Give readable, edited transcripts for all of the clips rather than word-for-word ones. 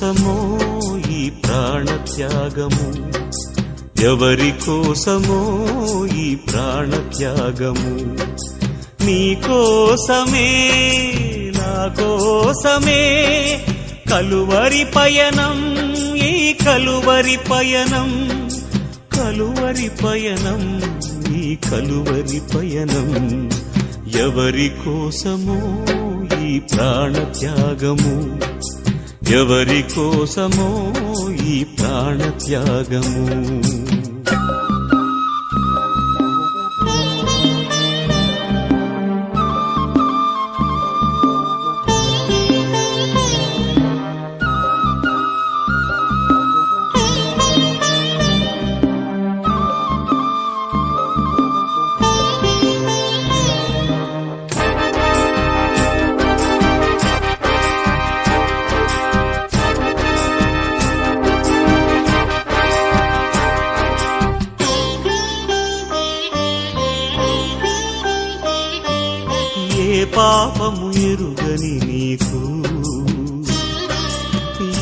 కోసమో ఈ ప్రాణత్యాగము, ఎవరి కోసమో ఈ ప్రాణత్యాగము, నీ కోసమే నా కోసమే కలువరి పయనం, ఈ కలువరి పయనం, కలువరి పయనం, ఈ కలువరి పయనం, ఎవరి కోసమో ఈ ప్రాణత్యాగము, ఎవరి కోసమో ఈ ప్రాణత్యాగము. ఏ పాపము ఎరుగని నీకు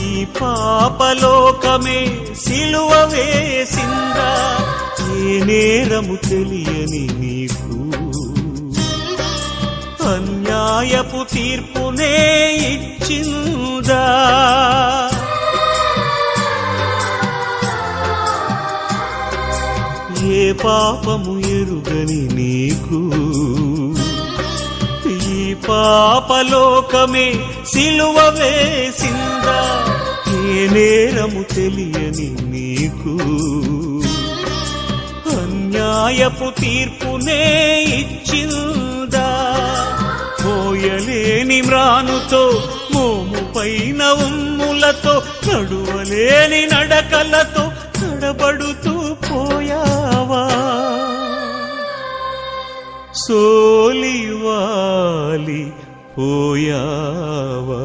ఈ పాపలోకమే సిలువ వేసిందా, ఏ నేరము తెలియని నీకు అన్యాయపు తీర్పునే ఇచ్చిందా, ఏ పాపము ఎరుగని నీకు ఈ పాపలోకమే సిలువ వేసిందా, ఏ నేరము తెలియని నీకు అన్యాయపు తీర్పునే ఇచ్చిందా, మోయలేని మ్రానుతో మోము పైన ఉమ్ములతో నడువలేని నడకలతో తడబడుతూ పోయావా, సోలివాలి పోయావా,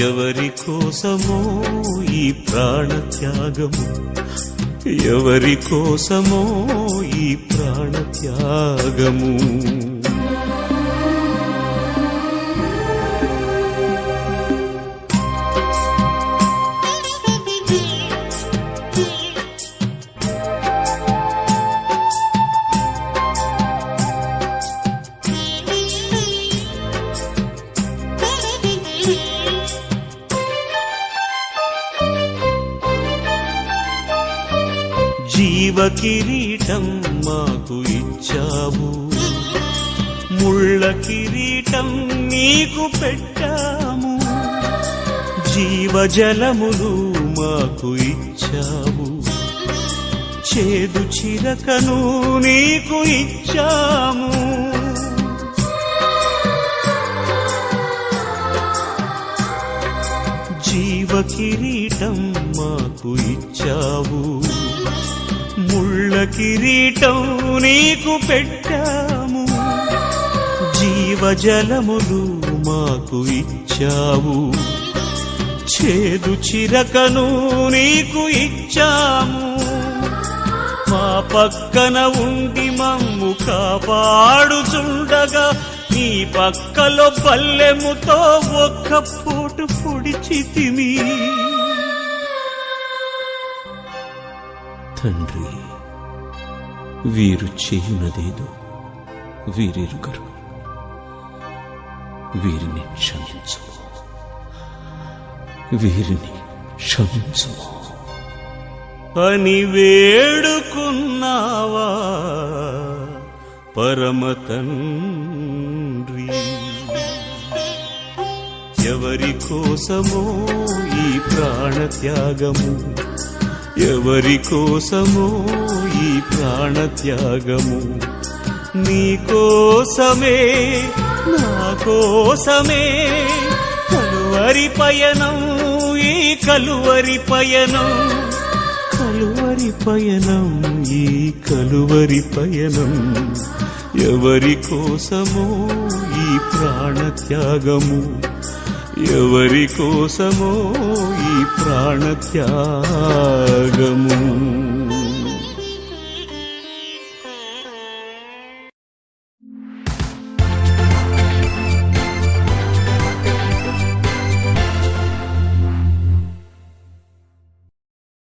ఎవరి కోసమో ఈ ప్రాణత్యాగము, ఎవరి కోసమో ఈ ప్రాణత్యాగము. జీవ కిరీటం మాకు ఇచ్చావు, ముళ్ళ కిరీటం నీకు పెట్టాము, జీవజలములు మాకు ఇచ్చావు, చేదు చిరకను నీకు ఇచ్చాము, జీవ కిరీటం మాకు ఇచ్చావు, ముళ్ళ కిరీటం నీకు పెట్టాము, జీవజలములు మాకు ఇచ్చావు, చేదు చిరకను నీకు ఇచ్చాము, మా పక్కన ఉండి మమ్ము కాపాడుచుండగా నీ పక్కలో పల్లెముతో ఒక్క పోటు పొడిచితిమి. తండ్రి, వీరు చేయునదేదో వీరెరుగరు, వీరిని క్షమించుము, వీరిని క్షమించుము అని వేడుకున్నావా పరమ తండ్రి. ఎవరి కోసమో ఈ ప్రాణత్యాగము, ఎవరి కోసమో ఈ ప్రాణత్యాగము, నీ కోసమే నా కోసమే కలువరి పయనం, ఈ కలువరి పయనం, కలువరి పయనం, ఈ కలువరి పయనం, ఎవరి కోసమో ఈ ప్రాణత్యాగము, ఎవరి కోసమో ఈ ప్రాణత్యాగము.